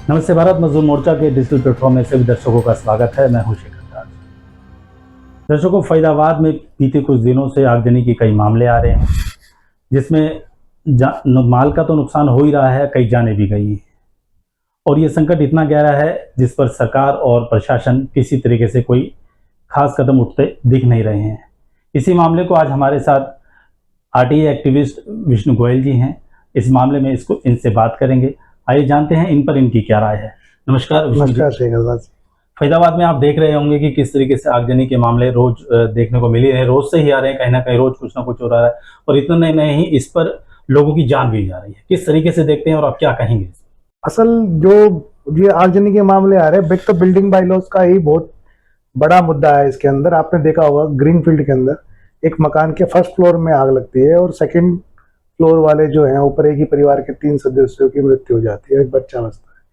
नमस्ते भारत मजदूर मोर्चा के डिजिटल प्लेटफॉर्म में सभी दर्शकों का स्वागत है। मैं हूं शेखर राज। दर्शकों, फरीदाबाद में बीते कुछ दिनों से आगजनी के कई मामले आ रहे हैं, जिसमें माल का तो नुकसान हो ही रहा है, कई जानें भी गई और ये संकट इतना गहरा है जिस पर सरकार और प्रशासन किसी तरीके से कोई खास कदम उठते दिख नहीं रहे हैं। इसी मामले को आज हमारे साथ आरटीआई एक्टिविस्ट विष्णु गोयल जी हैं। इस मामले में इनसे बात करेंगे। आइए जानते हैं इन पर इनकी क्या राय है। नमस्कार विष्णु जी। नमस्कार शेखर। फरीदाबाद में आप देख रहे होंगे कि किस तरीके से आगजनी के मामले रोज देखने को मिल रहे हैं, रोज से ही आ रहे हैं, कहीं ना कहीं रोज कुछ ना कुछ हो रहा है और इतना नहीं इस पर लोगों की जान भी जा रही है। किस तरीके से देखते हैं और आप क्या कहेंगे? असल जो ये आगजनी के मामले आ रहे हैं, तो बिल्डिंग बायलॉज का ही बहुत बड़ा मुद्दा है। इसके अंदर आपने देखा होगा, ग्रीनफील्ड के अंदर एक मकान के फर्स्ट फ्लोर में आग लगती है और सेकंड फ्लोर वाले जो हैं ऊपर, एक ही परिवार के 3 सदस्यों की मृत्यु हो जाती है, एक बच्चा बचता है।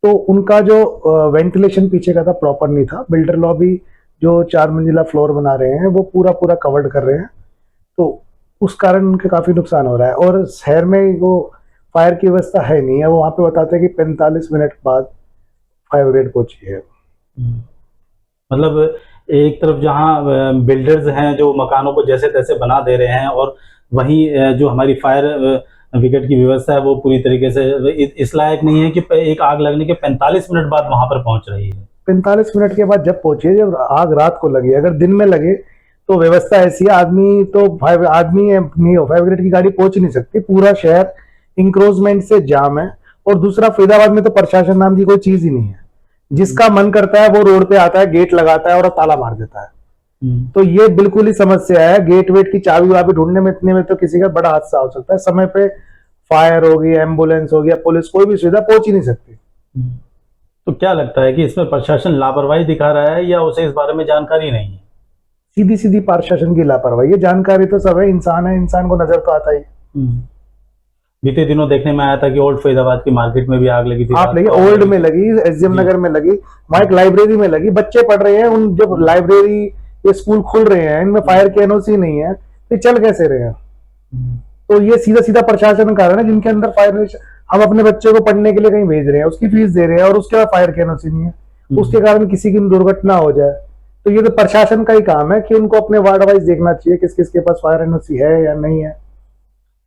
तो उनका जो वेंटिलेशन पीछे का था प्रॉपर नहीं था। बिल्डर लॉबी जो 4 मंजिला फ्लोर बना रहे हैं वो पूरा कवर्ड कर रहे हैं, तो उस कारण उनके काफी नुकसान हो रहा है। और शहर में वो फायर की व्यवस्था है नहीं है। वो वहाँ पे बताते हैं कि 45 मिनट बाद फायर ब्रिगेड पहुंची है। मतलब एक तरफ जहां बिल्डर्स हैं जो मकानों को जैसे तैसे बना दे रहे हैं और वहीं जो हमारी फायर ब्रिगेड की व्यवस्था है वो पूरी तरीके से इस लायक नहीं है कि एक आग लगने के 45 मिनट बाद वहां पर पहुंच रही है। 45 मिनट के बाद जब पहुंचे, जब आग रात को लगी, अगर दिन में लगे तो व्यवस्था ऐसी है, आदमी नहीं हो, फायर ब्रिगेड की गाड़ी पहुंच नहीं सकती। पूरा शहर इंक्रोचमेंट से जाम है। और दूसरा, फरीदाबाद में तो प्रशासन नाम की कोई चीज ही नहीं है। जिसका मन करता है वो रोड पे आता है, गेट लगाता है और ताला मार देता है। तो ये बिल्कुल ही समस्या है। गेट वेट की चाबी वाबी ढूंढने में इतने में तो किसी का बड़ा हादसा हो सकता है। समय पे फायर होगी, एम्बुलेंस होगी, पुलिस, कोई भी सुविधा पहुंच ही नहीं सकती। तो क्या लगता है कि इसमें प्रशासन लापरवाही दिखा रहा है या उसे इस बारे में जानकारी नहीं है? सीधी सीधी प्रशासन की लापरवाही है। जानकारी तो सब है, इंसान है, इंसान को नजर तो आता ही। बीते दिनों देखने में आया था कि ओल्ड फरीदाबाद की मार्केट में भी आग लगी थी। आप लगी, ओल्ड में लगी, एसडीएम नगर में लगी, वहां एक लाइब्रेरी में लगी। बच्चे पढ़ रहे हैं, उन जब लाइब्रेरी ये स्कूल खुल रहे हैं, इनमें फायर की एनओसी नहीं है, तो चल कैसे रहे हैं? तो ये सीधा सीधा प्रशासन का कारण है, जिनके अंदर फायर, हम अपने बच्चे को पढ़ने के लिए कहीं भेज रहे हैं, उसकी फीस दे रहे हैं और उसके बाद फायर की एनओसी नहीं है, उसके कारण किसी की दुर्घटना हो जाए। तो ये तो प्रशासन का ही काम है कि उनको अपने वार्ड वाइज देखना चाहिए किस किस के पास फायर एनओसी है या नहीं है।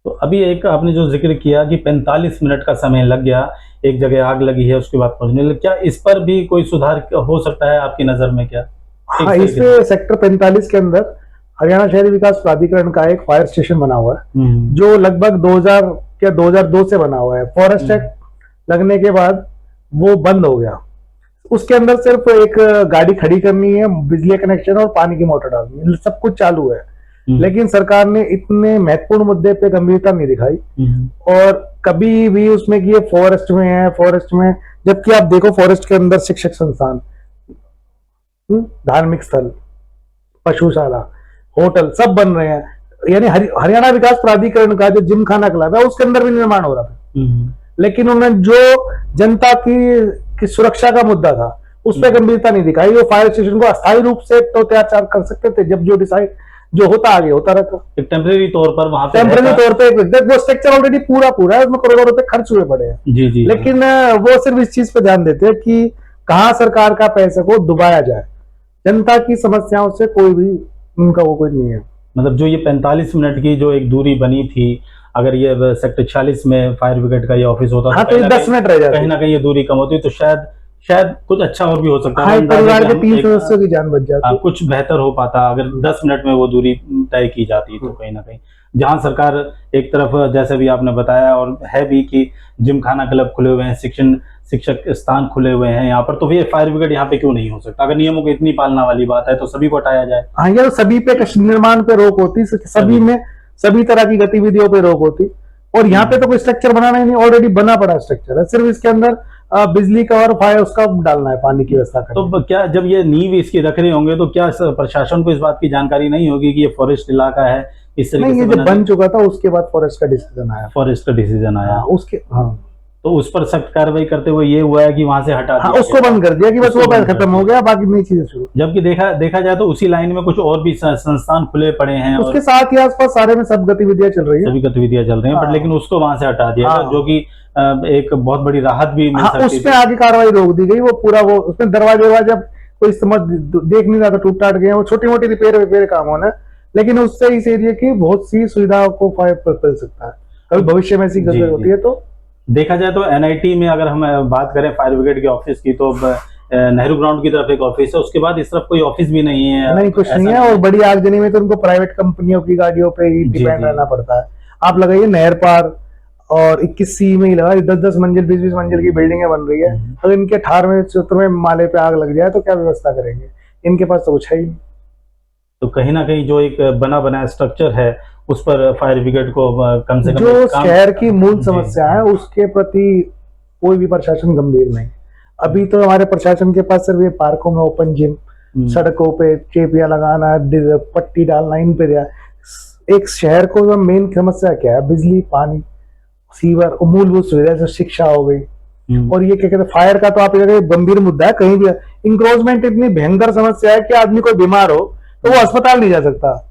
तो अभी एक आपने जो जिक्र किया कि 45 मिनट का समय लग गया, एक जगह आग लगी है उसके बाद पहुंचने, क्या इस पर भी कोई सुधार हो सकता है आपकी नजर में? क्या हाँ, इस पे सेक्टर 45 के अंदर हरियाणा शहरी विकास प्राधिकरण का एक फायर स्टेशन बना हुआ है, जो लगभग 2000 या 2002 से बना हुआ है। फॉरेस्ट एक्ट लगने के बाद वो बंद हो गया। उसके अंदर सिर्फ एक गाड़ी खड़ी करनी है, बिजली कनेक्शन और पानी की मोटर डालनी है, सब कुछ चालू है। लेकिन सरकार ने इतने महत्वपूर्ण मुद्दे पे गंभीरता नहीं दिखाई और कभी भी उसमें कि ये फॉरेस्ट में है, फॉरेस्ट में, जबकि आप देखो फॉरेस्ट के अंदर शिक्षक संस्थान, धार्मिक स्थल, पशुशाला, होटल सब बन रहे हैं। यानी हरियाणा विकास प्राधिकरण का जो जिम खाना क्लब है उसके अंदर भी निर्माण हो रहा था, लेकिन उन्होंने जो जनता की सुरक्षा का मुद्दा था उस पर गंभीरता नहीं दिखाई। वो फायर स्टेशन को अस्थायी रूप से तो तैयार कर सकते थे, जब जो डिसाइड जो होता आगे होता रहता। टेम्परेरी तौर पर वहां पे टेम्परेरी तौर पे वो स्ट्रक्चर ऑलरेडी पूरा है, उसमें करोड़ों रुपए खर्च हुए पड़े हैं। जी। लेकिन वो सिर्फ इस चीज पे ध्यान देते हैं कि कहाँ सरकार का पैसे को डुबाया जाए। जनता की समस्याओं से कोई भी उनका वो कोई नहीं है। मतलब जो ये 45 मिनट की जो एक दूरी बनी थी, अगर ये सेक्टर 46 में फायर ब्रिगेड का ये ऑफिस होता हाँ, तो 10 मिनट रह जाते, कहीं ना कहीं ये दूरी कम होती तो शायद कुछ अच्छा और भी हो सकता है। हाँ, परिवार के 3 सदस्यों की जान बच जाती, कुछ बेहतर हो पाता अगर 10 मिनट में वो दूरी तय की जाती। तो कहीं ना कहीं जहां सरकार एक तरफ, जैसे भी आपने बताया और है भी, कि जिम खाना क्लब खुले हुए हैं, शिक्षक स्थान खुले हुए हैं यहाँ पर, तो फिर फायर ब्रिगेड यहाँ पे क्यों नहीं हो सकता? अगर नियमों की इतनी पालना वाली बात है तो सभी को हटाया जाए। हाँ, ये सभी पे निर्माण पे रोक होती, सभी में सभी तरह की गतिविधियों पे रोक होती। और यहाँ पे तो कोई स्ट्रक्चर बनाना ही नहीं, ऑलरेडी बना पड़ा स्ट्रक्चर है, सिर्फ इसके अंदर बिजली का और फायर उसका डालना है, पानी की व्यवस्था करना। तो क्या जब ये नींव इसकी रख रहे होंगे तो क्या प्रशासन को इस बात की जानकारी नहीं होगी कि ये फॉरेस्ट इलाका है? इस तरीके से जब बन चुका था उसके बाद फॉरेस्ट का डिसीजन आया। उसके हाँ, तो उस पर सख्त कार्रवाई करते हुए ये हुआ है कि वहां से हटा हाँ दिया उसको गया। बंद कर दिया कि बस उसको वो बंद बैच कर खत्म हो दिया। गया, बाकी नई चीजें शुरू। जबकि देखा जाए तो उसी लाइन में कुछ और भी संस्थान खुले पड़े हैं उसके और साथ ही आसपास सारे में सब गतिविधियां चल रही है। सभी गतिविधियां चल रही हैं, बट हाँ। लेकिन उसको वहां से हटा दिया गया, हाँ। जो कि एक बहुत बड़ी राहत भी मिल हाँ सकती उसमें थी। आगे कार्रवाई रोक दी गई, वो पूरा वो उसमें दरवाजे जब कोई समझ देख नहीं रहा था, टूट टाट गए, वो छोटी मोटी रिपेयर काम होना, लेकिन उससे इस एरिया की बहुत सी सुविधाओं को फायदा मिल सकता है कभी भविष्य में ऐसी जी, गड़बड़ होती है तो। देखा जाए तो एनआईटी में अगर हम बात करें फायर ब्रिगेड के ऑफिस की, तो नेहरू ग्राउंड की तरफ एक ऑफिस है, उसके बाद इस तरफ कोई ऑफिस भी नहीं है। नहीं कुछ ऐसा नहीं है, और बड़ी आगजनी में तो उनको प्राइवेट कंपनियों की गाड़ियों पे ही जी, डिपेंड जी। रहना पड़ता है। आप लगाइए नहर पार और 21C में ही लगा 10-10 मंजिल 20-20 मंजिल की बिल्डिंगें बन रही है, अगर इनके 18वें 14वें माले पे आग लग जाए तो क्या व्यवस्था करेंगे? इनके पास तो कुछ है ही नहीं। तो कहीं ना कहीं जो एक बना बनाया स्ट्रक्चर है उस पर फायर ब्रिगेड को कम से कम जो एक काम। शहर की मूल जी। समस्या है उसके प्रति कोई भी प्रशासन गंभीर नहीं। अभी तो हमारे प्रशासन के पास सिर्फ ये पार्कों में ओपन जिम, सड़कों पे चेपियां लगाना, पट्टी डालना, इन पे दिया। एक शहर को जो मेन समस्या क्या है, बिजली, पानी, सीवर और मूलभूत सुविधा जैसे शिक्षा हो गई, और ये क्या कहते हैं फायर का तो आप ये गंभीर मुद्दा है। कहीं भी इंक्रोचमेंट इतनी भयंकर समस्या है कि आदमी कोई बीमार हो तो वो अस्पताल नहीं जा सकता।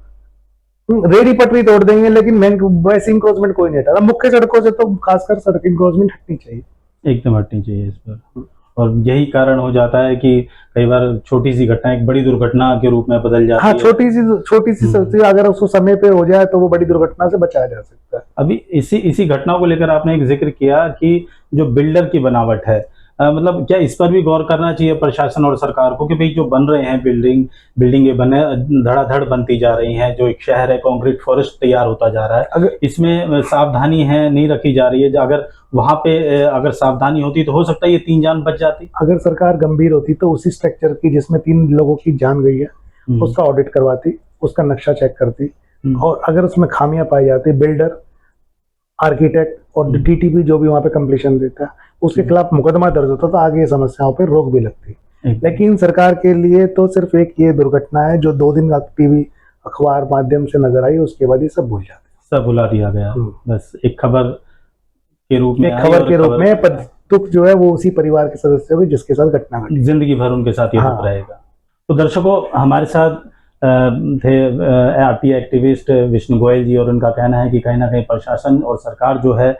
रेडी पटरी तोड़ देंगे लेकिन वैसे इंक्रोचमेंट कोई नहीं हटा। मुख्य सड़कों से तो खासकर सड़क इंक्रोचमेंट हटनी चाहिए, एकदम हटनी चाहिए इस पर। और यही कारण हो जाता है कि कई बार छोटी सी घटना एक बड़ी दुर्घटना के रूप में बदल जाती हाँ है। छोटी सी सब्जी अगर उसको समय पे हो जाए तो वो बड़ी दुर्घटना से बचाया जा सकता है। अभी इसी घटना को लेकर आपने एक जिक्र किया कि जो बिल्डर की बनावट है, मतलब क्या इस पर भी गौर करना चाहिए प्रशासन और सरकार को कि भाई जो बन रहे हैं बिल्डिंगें बने धड़ाधड़ बनती जा रही हैं, जो एक शहर है कंक्रीट फॉरेस्ट तैयार होता जा रहा है, इसमें सावधानी है नहीं रखी जा रही है। अगर वहां पे अगर सावधानी होती तो हो सकता है ये 3 जान बच जाती। अगर सरकार गंभीर होती तो उसी स्ट्रक्चर की जिसमें 3 लोगों की जान गई है उसका ऑडिट करवाती, उसका नक्शा चेक करती, और अगर उसमें खामियां पाई जाती, बिल्डर, आर्किटेक्ट और डीटीपी जो भी वहां पे कंप्लीशन देता है उसके खिलाफ मुकदमा दर्ज होता तो आगे ये समस्याओं पे रोक भी लगती। लेकिन सरकार के लिए तो सिर्फ एक ये दुर्घटना है जो 2 दिन टीवी अखबार माध्यम से नजर आई, उसके बाद ये सब भूल जाते, सब भुला दिया गया। बस एक खबर के रूप में, एक खबर के रूप में, पर दुख जो है वो उसी परिवार के सदस्य हुए जिसके साथ घटना घटी, जिंदगी भर उनके साथ ये दुख रहेगा। तो दर्शकों, हमारे साथ थे आरटी एक्टिविस्ट विष्णु गोयल जी, और उनका कहना है कि कहीं ना कहीं प्रशासन और सरकार जो है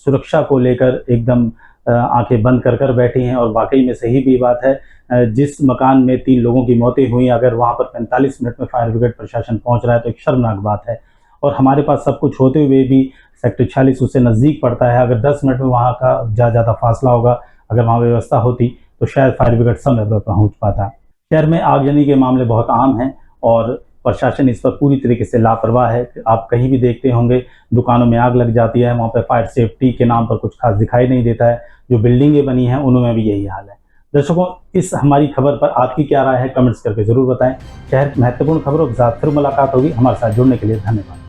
सुरक्षा को लेकर एकदम आंखें बंद कर बैठी हैं, और वाकई में सही भी बात है। जिस मकान में 3 लोगों की मौतें हुई, अगर वहां पर 45 मिनट में फायर ब्रिगेड प्रशासन पहुंच रहा है तो एक शर्मनाक बात है। और हमारे पास सब कुछ होते हुए भी सेक्टर 46 उससे नज़दीक पड़ता है, अगर 10 मिनट में वहाँ का ज़्यादा फासला होगा, अगर वहाँ व्यवस्था होती तो शायद फायर ब्रिगेड समय पर पहुँच पाता। शहर में आगजनी के मामले बहुत आम हैं और प्रशासन इस पर पूरी तरीके से लापरवाह है। आप कहीं भी देखते होंगे दुकानों में आग लग जाती है, वहाँ पर फायर सेफ्टी के नाम पर कुछ खास दिखाई नहीं देता है। जो बिल्डिंगें बनी हैं उनमें भी यही हाल है। दर्शकों, इस हमारी खबर पर आपकी क्या राय है, कमेंट्स करके ज़रूर बताएं। शहर की महत्वपूर्ण खबरों के साथ फिर मुलाकात होगी। हमारे साथ जुड़ने के लिए धन्यवाद।